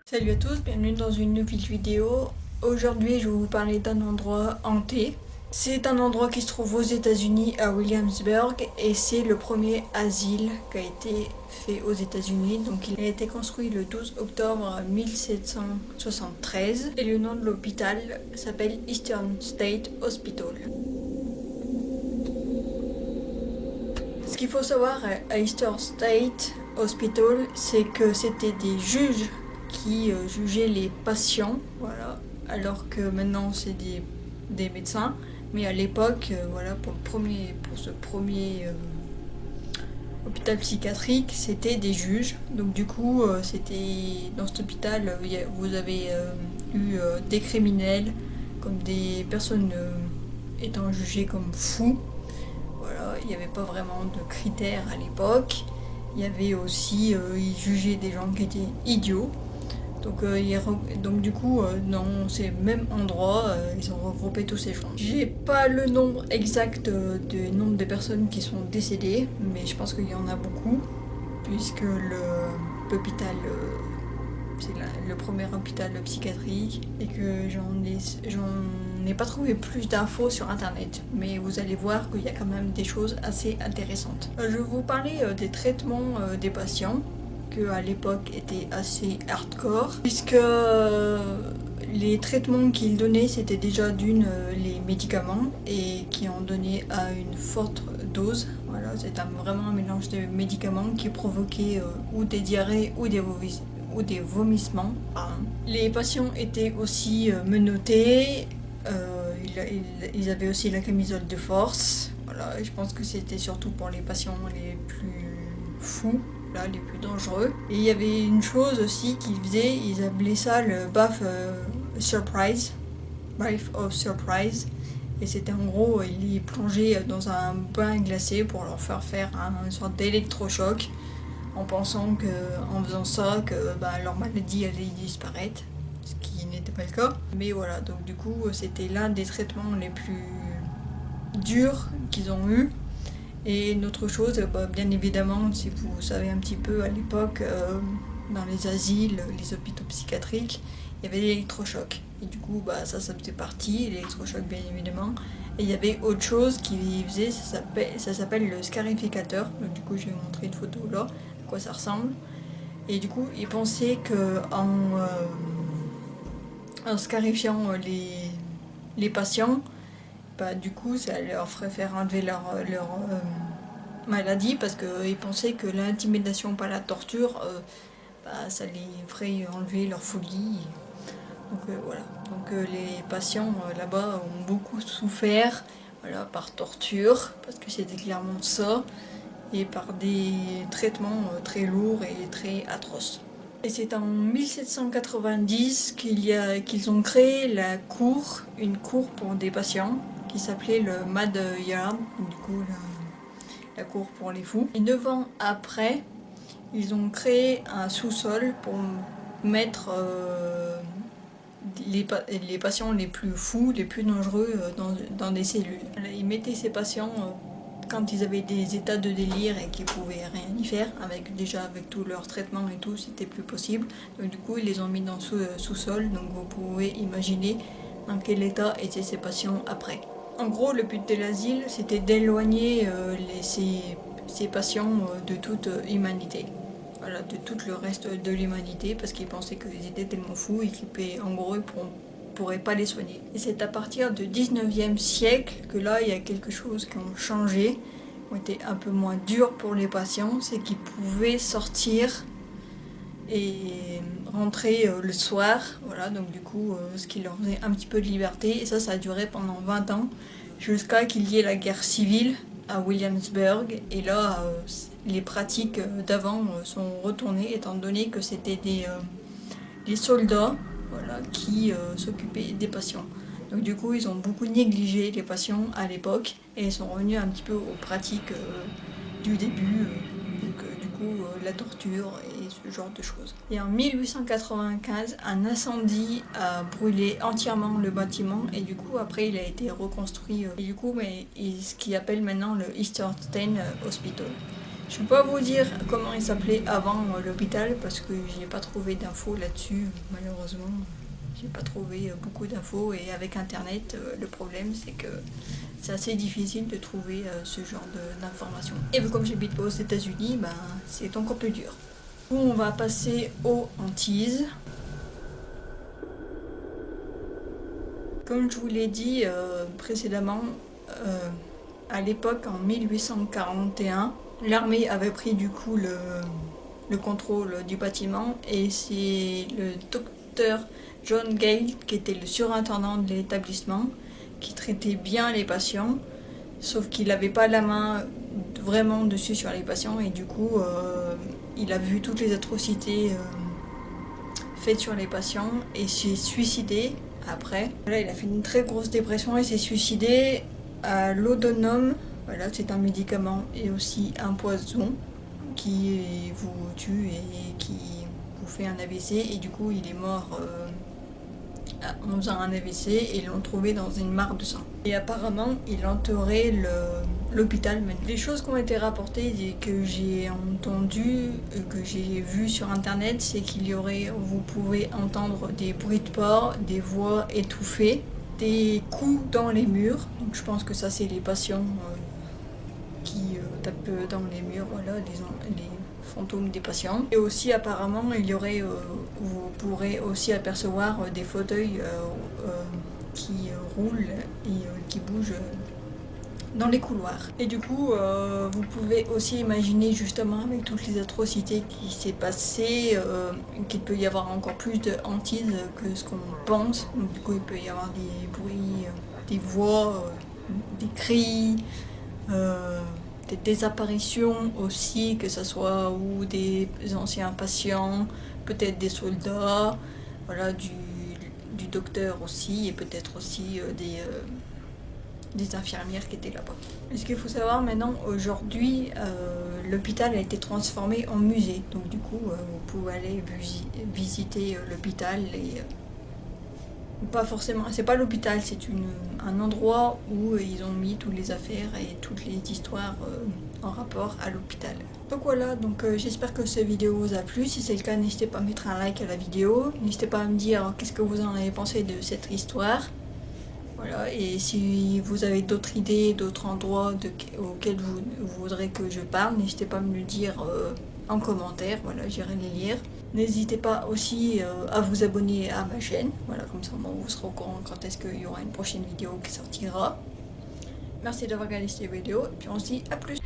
Salut à tous, bienvenue dans une nouvelle vidéo. Aujourd'hui, je vais vous parler d'un endroit hanté. C'est un endroit qui se trouve aux États-Unis, à Williamsburg, et c'est le premier asile qui a été fait aux États-Unis. Donc, il a été construit le 12 octobre 1773 et le nom de l'hôpital s'appelle Eastern State Hospital. Ce qu'il faut savoir à Eastern State Hospital, c'est que c'était des juges qui jugeaient les patients, voilà, alors que maintenant c'est des médecins. Mais à l'époque, voilà, pour ce premier hôpital psychiatrique, c'était des juges. Donc du coup, c'était dans cet hôpital, vous avez eu des criminels, comme des personnes étant jugées comme fous. Voilà, il n'y avait pas vraiment de critères à l'époque. Il y avait aussi, ils jugeaient des gens qui étaient idiots. Donc du coup, dans ces mêmes endroits, ils ont regroupé tous ces gens. J'ai pas le nombre exact du nombre de personnes qui sont décédées, mais je pense qu'il y en a beaucoup, puisque l'hôpital, c'est le premier hôpital psychiatrique, et que j'en ai pas trouvé plus d'infos sur internet, mais vous allez voir qu'il y a quand même des choses assez intéressantes. Je vais vous parler des traitements des patients, à l'époque était assez hardcore, puisque les traitements qu'ils donnaient c'était déjà les médicaments et qui en donnaient à une forte dose. Voilà, c'est vraiment un mélange de médicaments qui provoquait ou des diarrhées ou des vomissements. Les patients étaient aussi menottés, ils avaient aussi la camisole de force. Voilà, je pense que c'était surtout pour les patients les plus fous, les plus dangereux. Et il y avait une chose aussi qu'ils faisaient, ils appelaient ça le bath surprise, bath of surprise. Et c'était en gros, ils les plongeaient dans un bain glacé pour leur faire une sorte d'électrochoc, en pensant qu'en faisant ça, leur maladie allait disparaître, ce qui n'était pas le cas. Mais voilà, donc du coup, c'était l'un des traitements les plus durs qu'ils ont eu. Et une autre chose, bien évidemment, si vous savez un petit peu, à l'époque, dans les asiles, les hôpitaux psychiatriques, il y avait l'électrochoc. Et du coup, ça faisait partie, l'électrochoc bien évidemment. Et il y avait autre chose qu'ils faisaient, ça s'appelle le scarificateur. Donc du coup, je vais vous montrer une photo là, à quoi ça ressemble. Et du coup, ils pensaient qu'en scarifiant les patients, du coup ça leur ferait faire enlever leur maladie, parce qu'ils pensaient que l'intimidation par la torture, ça les ferait enlever leur folie. Donc voilà, donc les patients là-bas ont beaucoup souffert, voilà, par torture, parce que c'était clairement ça, et par des traitements très lourds et très atroces. Et c'est en 1790 qu'ils ont créé une cour pour des patients, qui s'appelait le Mad Yard, du coup la cour pour les fous. Et 9 ans après, ils ont créé un sous-sol pour mettre les patients les plus fous, les plus dangereux dans des cellules. Ils mettaient ces patients quand ils avaient des états de délire et qu'ils pouvaient rien y faire, avec tout leur traitement et tout, c'était plus possible. Donc du coup, ils les ont mis dans ce sous-sol, donc vous pouvez imaginer dans quel état étaient ces patients après. En gros, le but de l'asile, c'était d'éloigner ces patients de toute humanité. Voilà, de tout le reste de l'humanité, parce qu'ils pensaient qu'ils étaient tellement fous et qu'en gros, ils pourraient pas les soigner. Et c'est à partir du 19e siècle que là, il y a quelque chose qui ont changé, qui ont été un peu moins durs pour les patients, c'est qu'ils pouvaient sortir et rentrer le soir, voilà, donc du coup, ce qui leur faisait un petit peu de liberté. Et ça a duré pendant 20 ans, jusqu'à qu'il y ait la guerre civile à Williamsburg. Et là, les pratiques d'avant sont retournées, étant donné que c'était des soldats, voilà, qui s'occupaient des patients. Donc du coup, ils ont beaucoup négligé les patients à l'époque, et ils sont revenus un petit peu aux pratiques du début, du coup la torture et ce genre de choses. Et en 1895, un incendie a brûlé entièrement le bâtiment, et du coup après il a été reconstruit, et du coup ce qu'ils appellent maintenant le Eastern State Hospital. Je peux pas vous dire comment il s'appelait avant l'hôpital parce que je n'ai pas trouvé d'infos là-dessus, malheureusement. J'ai pas trouvé beaucoup d'infos et avec internet, le problème c'est que c'est assez difficile de trouver ce genre d'informations. Et vu comme j'habite pas aux États-Unis, ben, c'est encore plus dur. On va passer aux Antilles. Comme je vous l'ai dit précédemment, à l'époque, en 1841, l'armée avait pris du coup le contrôle du bâtiment et c'est le docteur John Gale, qui était le surintendant de l'établissement, qui traitait bien les patients, sauf qu'il n'avait pas la main vraiment dessus sur les patients et du coup il a vu toutes les atrocités faites sur les patients et s'est suicidé après. Là, il a fait une très grosse dépression et s'est suicidé à l'Odenum. Voilà, c'est un médicament et aussi un poison qui vous tue et qui vous fait un AVC et du coup il est mort en faisant un AVC et ils l'ont trouvé dans une mare de sang. Et apparemment il entourait l'hôpital. Les choses qui ont été rapportées et que j'ai entendu, que j'ai vu sur internet, c'est qu'il y aurait, vous pouvez entendre des bruits de pas, des voix étouffées, des coups dans les murs. Donc je pense que ça c'est les patients qui tapent dans les murs, voilà, les fantômes des patients. Et aussi apparemment il y aurait, vous pourrez aussi apercevoir des fauteuils qui roulent et qui bougent dans les couloirs. Et du coup vous pouvez aussi imaginer justement avec toutes les atrocités qui s'est passé qu'il peut y avoir encore plus de hantises que ce qu'on pense. Donc du coup il peut y avoir des bruits, des voix, des cris, des désapparitions aussi, que ce soit ou des anciens patients, peut-être des soldats, voilà, du docteur aussi, et peut-être aussi des infirmières qui étaient là-bas. Et ce qu'il faut savoir maintenant, aujourd'hui, l'hôpital a été transformé en musée. Donc du coup, vous pouvez aller visiter l'hôpital et pas forcément, c'est pas l'hôpital, c'est un endroit où ils ont mis toutes les affaires et toutes les histoires en rapport à l'hôpital. Donc voilà, donc j'espère que cette vidéo vous a plu. Si c'est le cas, n'hésitez pas à mettre un like à la vidéo. N'hésitez pas à me dire qu'est-ce que vous en avez pensé de cette histoire. Voilà, et si vous avez d'autres idées, d'autres endroits auxquels vous voudrez que je parle, n'hésitez pas à me le dire en commentaire, voilà, j'irai les lire. N'hésitez pas aussi à vous abonner à ma chaîne, voilà, comme ça vous serez au courant quand est-ce qu'il y aura une prochaine vidéo qui sortira. Merci d'avoir regardé cette vidéo, et puis on se dit à plus.